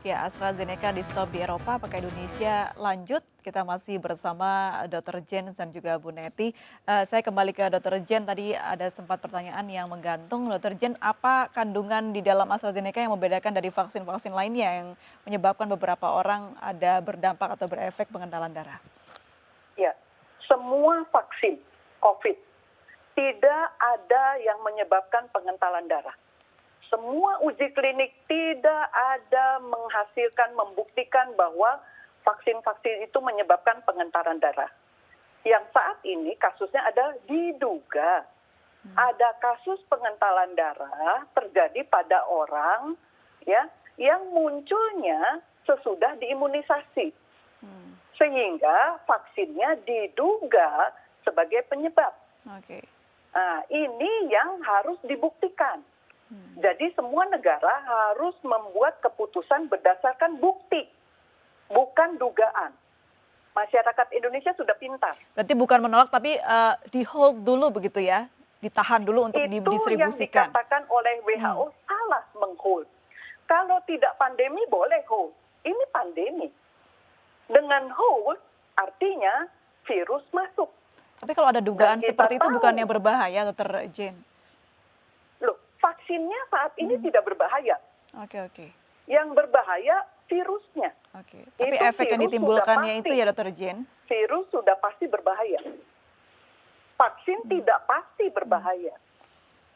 Ya, AstraZeneca di stop di Eropa, apakah Indonesia lanjut? Kita masih bersama Dr. Jens dan juga Bu Neti. Saya kembali ke Dr. Jens, tadi ada sempat pertanyaan yang menggantung. Dr. Jens, apa kandungan di dalam AstraZeneca yang membedakan dari vaksin-vaksin lainnya yang menyebabkan beberapa orang ada berdampak atau berefek pengentalan darah? Ya, semua vaksin COVID tidak ada yang menyebabkan pengentalan darah. Semua uji klinik tidak ada membuktikan bahwa vaksin-vaksin itu menyebabkan pengentalan darah. Yang saat ini kasusnya ada diduga ada kasus pengentalan darah terjadi pada orang ya yang munculnya sesudah diimunisasi. Sehingga vaksinnya diduga sebagai penyebab. Oke. Nah, ini yang harus dibuktikan. Jadi semua negara harus membuat keputusan berdasarkan bukti, bukan dugaan. Masyarakat Indonesia sudah pintar. Berarti bukan menolak, tapi di hold dulu begitu ya? Ditahan dulu untuk Itu yang didistribusikan. dikatakan oleh WHO salah menghold. Kalau tidak pandemi boleh hold. Ini pandemi. Dengan hold artinya virus masuk. Tapi kalau ada dugaan Dan kita seperti itu tahu. bukannya berbahaya, Dr. Jane? Loh, vaksinnya saat ini tidak berbahaya. Oke. Yang berbahaya virusnya. Oke. Tapi Itu efek yang virus ditimbulkannya sudah itu pasti. ya, Dr. Jane? Virus sudah pasti berbahaya. Vaksin tidak pasti berbahaya.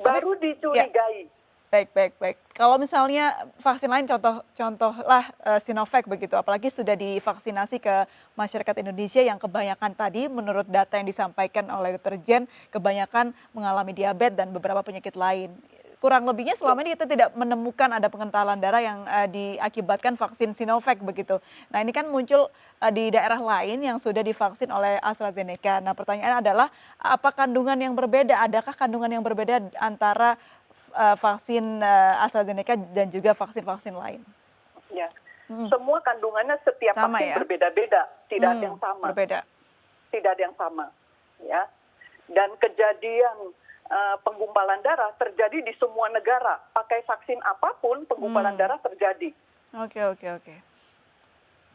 Baru dicurigai. Baik. Kalau misalnya vaksin lain contohlah Sinovac begitu, apalagi sudah divaksinasi ke masyarakat Indonesia yang kebanyakan tadi menurut data yang disampaikan oleh Dr. Jen, kebanyakan mengalami diabetes dan beberapa penyakit lain. Kurang lebihnya selama ini kita tidak menemukan ada pengentalan darah yang diakibatkan vaksin Sinovac begitu. Nah ini kan muncul di daerah lain yang sudah divaksin oleh AstraZeneca. Nah pertanyaan adalah apa kandungan yang berbeda? Adakah kandungan yang berbeda antara vaksin AstraZeneca dan juga vaksin-vaksin lain? Ya, semua kandungannya setiap Sama vaksin ya? berbeda-beda, tidak ada yang sama. Berbeda. Tidak ada yang sama, ya. Dan kejadian penggumpalan darah terjadi di semua negara. Pakai vaksin apapun, penggumpalan darah terjadi. Oke.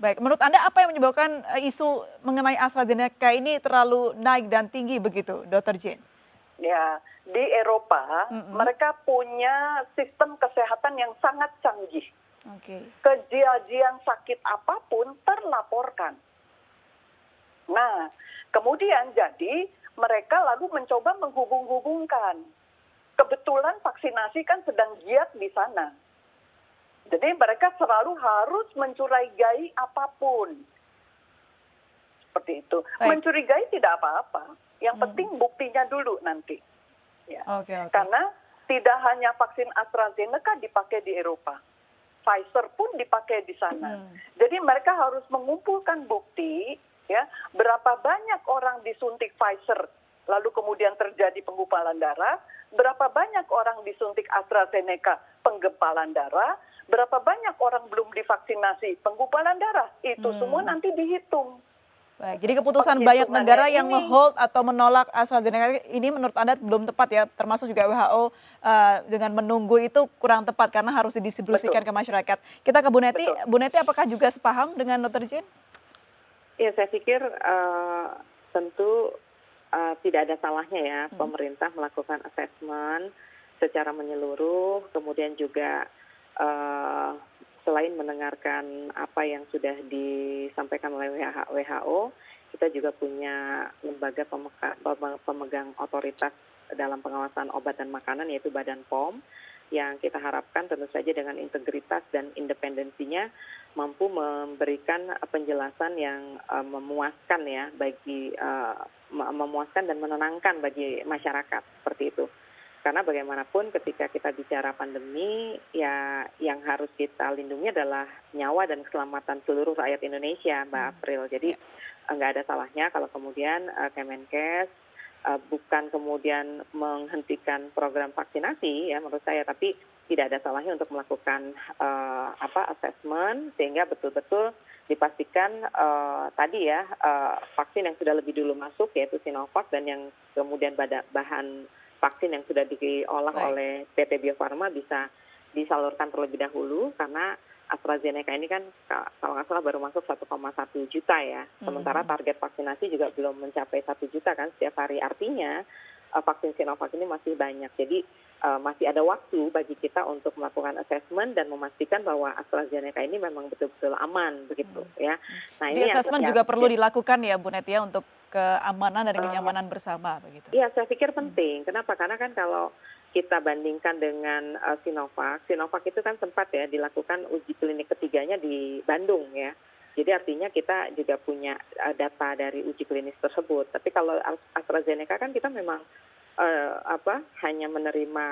Baik, menurut Anda apa yang menyebabkan isu mengenai AstraZeneca ini terlalu naik dan tinggi begitu, Dr. Jane? Ya, di Eropa mereka punya sistem kesehatan yang sangat canggih. Kejadian sakit apapun terlaporkan. Nah, kemudian jadi mereka lalu mencoba menghubung-hubungkan. Kebetulan vaksinasi kan sedang giat di sana. Jadi mereka selalu harus mencurigai apapun. Seperti itu. Baik. Mencurigai tidak apa-apa. Yang penting buktinya dulu nanti. Ya. Karena tidak hanya vaksin AstraZeneca dipakai di Eropa. Pfizer pun dipakai di sana. Jadi mereka harus mengumpulkan bukti, ya, berapa banyak orang disuntik Pfizer, lalu kemudian terjadi penggumpalan darah, berapa banyak orang disuntik AstraZeneca, penggumpalan darah, berapa banyak orang belum divaksinasi, penggumpalan darah, itu semua nanti dihitung. Baik, jadi keputusan banyak negara yang meng-hold atau menolak AstraZeneca ini menurut Anda belum tepat ya, termasuk juga WHO dengan menunggu itu kurang tepat karena harus didistribusikan ke masyarakat. Kita ke Bu Neti. Bu Neti, apakah juga sepaham dengan Dr. Jens? Ya, saya pikir tentu tidak ada salahnya ya pemerintah melakukan assessment secara menyeluruh, kemudian juga selain mendengarkan apa yang sudah disampaikan oleh WHO, kita juga punya lembaga pemegang otoritas dalam pengawasan obat dan makanan yaitu Badan POM, yang kita harapkan tentu saja dengan integritas dan independensinya mampu memberikan penjelasan yang memuaskan ya memuaskan dan menenangkan bagi masyarakat seperti itu. Karena bagaimanapun ketika kita bicara pandemi, ya yang harus kita lindungi adalah nyawa dan keselamatan seluruh rakyat Indonesia, Mbak April. Jadi nggak ada salahnya kalau kemudian Kemenkes bukan kemudian menghentikan program vaksinasi ya menurut saya, tapi tidak ada salahnya untuk melakukan assessment sehingga betul-betul dipastikan tadi ya vaksin yang sudah lebih dulu masuk yaitu Sinovac dan yang kemudian bahan vaksin yang sudah diolah oleh PT Bio Farma bisa disalurkan terlebih dahulu karena AstraZeneca ini kan kalau nggak salah baru masuk 1,1 juta ya. Sementara target vaksinasi juga belum mencapai 1 juta kan setiap hari. Artinya vaksin Sinovac ini masih banyak. Jadi masih ada waktu bagi kita untuk melakukan assessment dan memastikan bahwa AstraZeneca ini memang betul-betul aman begitu ya. Nah, Di ini assessment juga perlu dilakukan ya Bu Neti ya untuk keamanan dan kenyamanan bersama begitu. Iya, saya pikir penting. Kenapa? Karena kan kalau kita bandingkan dengan Sinovac itu kan sempat ya dilakukan uji klinik ketiganya di Bandung ya. Jadi artinya kita juga punya data dari uji klinis tersebut. Tapi kalau AstraZeneca kan kita memang hanya menerima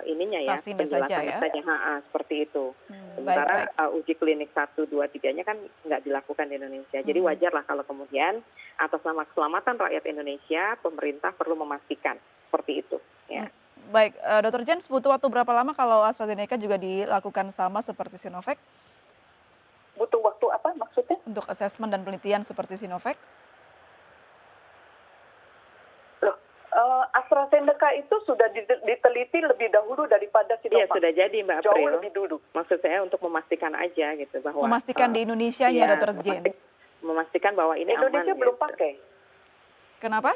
ininya ya, penjelasannya saja, seperti itu. Sementara uji klinik 1, 2, 3-nya kan nggak dilakukan di Indonesia. Jadi wajar lah kalau kemudian atas nama keselamatan rakyat Indonesia, pemerintah perlu memastikan seperti itu. Ya. Baik, Dr. Jens, butuh waktu berapa lama kalau AstraZeneca juga dilakukan sama seperti Sinovac? Butuh waktu apa maksudnya? Untuk asesmen dan penelitian seperti Sinovac? Loh, AstraZeneca itu sudah diteliti lebih dahulu daripada Sinovac. Iya, sudah jadi Mbak April. Jauh lebih dulu. Maksud saya untuk memastikan aja gitu bahwa memastikan di Indonesia-nya, Dr. Jens. Memastikan bahwa ini Indonesia aman. belum gitu. pakai. Kenapa?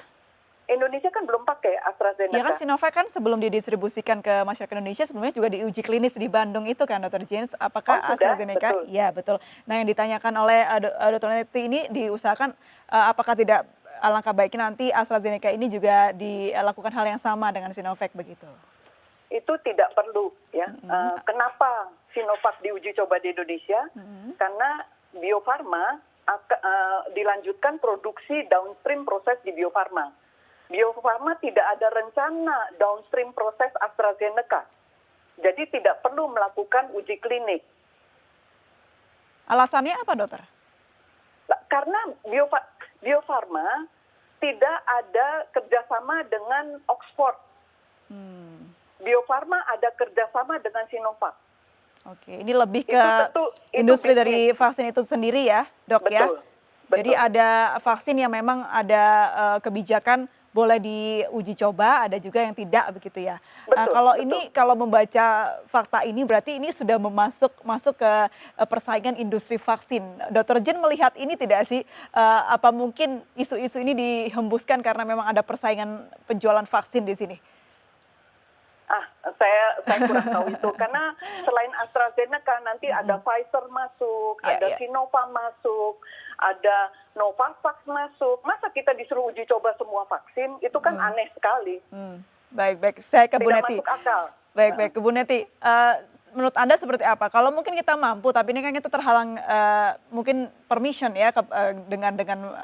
Indonesia kan belum pakai AstraZeneca. Ya kan Sinovac kan sebelum didistribusikan ke masyarakat Indonesia sebelumnya juga diuji klinis di Bandung itu kan Dr. Jens. Apakah AstraZeneca? Iya betul. Nah yang ditanyakan oleh Dr. Neti ini diusahakan apakah tidak alangkah baiknya nanti AstraZeneca ini juga dilakukan hal yang sama dengan Sinovac begitu? Itu tidak perlu ya. Kenapa Sinovac diuji coba di Indonesia? Karena Bio Farma dilanjutkan produksi downstream proses di Bio Farma. Bio Farma tidak ada rencana downstream proses AstraZeneca. Jadi tidak perlu melakukan uji klinik. Alasannya apa, dokter? Karena Bio Farma tidak ada kerjasama dengan Oxford. Bio Farma ada kerjasama dengan Sinovac. Oke, ini lebih ke industri dari vaksin itu sendiri ya, dok ya? Jadi ada vaksin yang memang ada kebijakan boleh diuji coba, ada juga yang tidak begitu ya. Kalau membaca fakta ini berarti ini sudah masuk ke persaingan industri vaksin. Dr. Jen melihat ini tidak sih? Apa mungkin isu-isu ini dihembuskan karena memang ada persaingan penjualan vaksin di sini? Saya kurang tahu itu karena selain AstraZeneca nanti ada Pfizer masuk, ada Sinovac masuk, ada Novavax masuk. Masa kita disuruh uji coba semua vaksin? Itu kan aneh sekali. Baik, saya ke Bu Neti. Tidak masuk akal. Baik, ke Bu Neti. Menurut Anda seperti apa? Kalau mungkin kita mampu, tapi ini kan kita terhalang mungkin permission ya dengan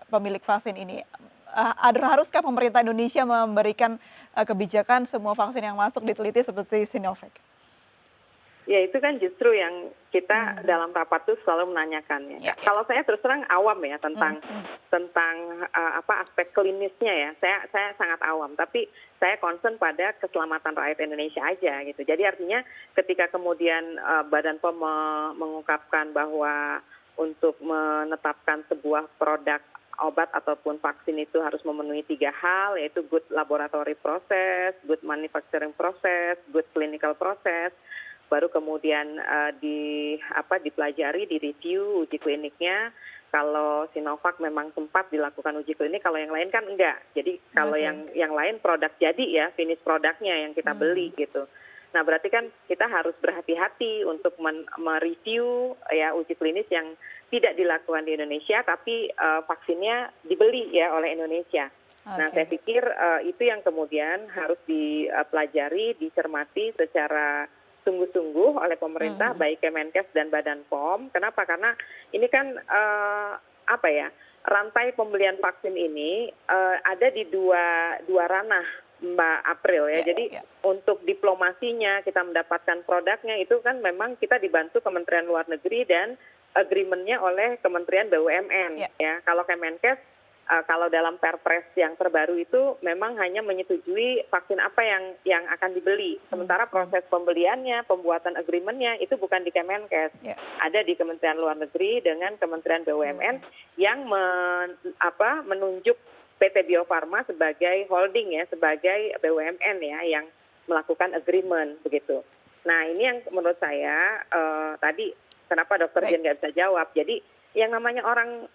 pemilik vaksin ini. Haruskah pemerintah Indonesia memberikan kebijakan semua vaksin yang masuk diteliti seperti Sinovac? Ya itu kan justru yang kita dalam rapat itu selalu menanyakan ya. Kalau saya terus terang awam ya tentang aspek klinisnya ya. Saya sangat awam, tapi saya concern pada keselamatan rakyat Indonesia aja gitu. Jadi artinya ketika kemudian Badan POM mengungkapkan bahwa untuk menetapkan sebuah produk obat ataupun vaksin itu harus memenuhi 3 hal, yaitu good laboratory process, good manufacturing process, good clinical process. Baru kemudian dipelajari, direview uji kliniknya. Kalau Sinovac memang sempat dilakukan uji klinik, kalau yang lain kan enggak. Jadi kalau yang lain produk jadi ya, finish produknya yang kita beli gitu. Nah berarti kan kita harus berhati-hati untuk mereview ya uji klinis yang tidak dilakukan di Indonesia, tapi vaksinnya dibeli ya oleh Indonesia. Nah saya pikir itu yang kemudian harus dipelajari, dicermati secara sungguh-sungguh oleh pemerintah, baik Kemenkes dan Badan POM. Kenapa? Karena ini kan rantai pembelian vaksin ini ada di dua ranah, Mbak April ya. Jadi untuk diplomasinya kita mendapatkan produknya itu kan memang kita dibantu Kementerian Luar Negeri dan agreement-nya oleh Kementerian BUMN ya. Kalau Kemenkes kalau dalam Perpres yang terbaru itu memang hanya menyetujui vaksin apa yang akan dibeli. Sementara proses pembeliannya, pembuatan agreement-nya itu bukan di Kemenkes. Ada di Kementerian Luar Negeri dengan Kementerian BUMN yang menunjuk PT Bio Farma sebagai holding ya, sebagai BUMN ya yang melakukan agreement begitu. Nah ini yang menurut saya tadi Kenapa dokter Jen nggak bisa jawab? Jadi yang namanya orang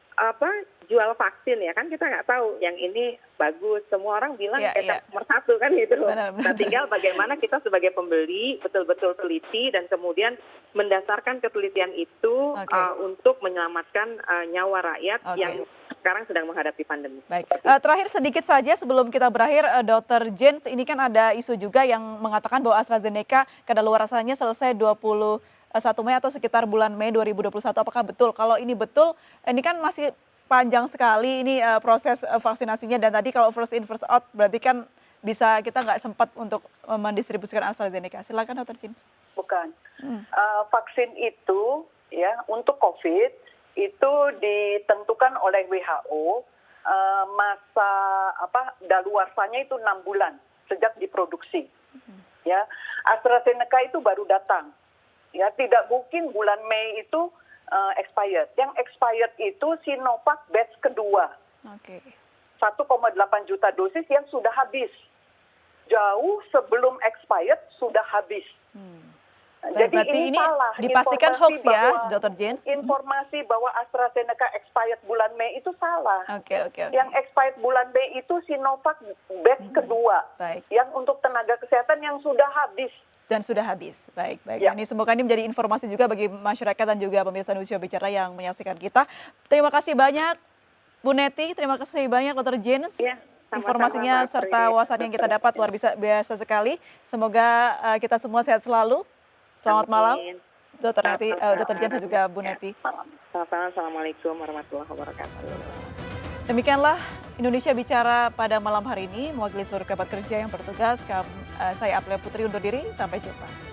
jual vaksin ya kan kita nggak tahu yang ini bagus. Semua orang bilang nomor 1 kan gitu. Benar. Nah tinggal bagaimana kita sebagai pembeli betul-betul teliti dan kemudian mendasarkan ketelitian itu untuk menyelamatkan nyawa rakyat yang sekarang sedang menghadapi pandemi. Baik, terakhir sedikit saja sebelum kita berakhir, Dr. Jens, ini kan ada isu juga yang mengatakan bahwa AstraZeneca kadaluarsanya selesai 21 Mei atau sekitar bulan Mei 2021. Apakah betul? Kalau ini betul, ini kan masih panjang sekali ini proses vaksinasinya, dan tadi kalau first in first out berarti kan bisa kita nggak sempat untuk mendistribusikan AstraZeneca. Silakan Dr. Jens. Bukan. Vaksin itu ya untuk COVID itu ditentukan oleh WHO masa daluarsanya itu 6 bulan sejak diproduksi. Ya, AstraZeneca itu baru datang. Ya, tidak mungkin bulan Mei itu expired. Yang expired itu Sinovac batch kedua. 1,8 juta dosis yang sudah habis. Jauh sebelum expired sudah habis. Jadi berarti ini salah. dipastikan hoax ya, Dr. Jens? Informasi bahwa AstraZeneca expired bulan Mei itu salah. Oke. Yang expired bulan Mei itu Sinovac batch kedua. Baik. Yang untuk tenaga kesehatan yang sudah habis. Dan sudah habis. Baik. Ya. Ini semoga ini menjadi informasi juga bagi masyarakat dan juga pemirsa Indonesia Bicara yang menyaksikan kita. Terima kasih banyak Bu Neti, terima kasih banyak Dr. Jens. Ya. Informasinya serta wawasan yang kita dapat luar biasa sekali. Semoga kita semua sehat selalu. Selamat malam, Dr. Neti, Dr. Jens dan juga Bu Neti. Selamat malam, Assalamualaikum warahmatullahi wabarakatuh. Demikianlah Indonesia Bicara pada malam hari ini. Mewakili seluruh kerabat kerja yang bertugas, saya Aplia Putri undur diri. Sampai jumpa.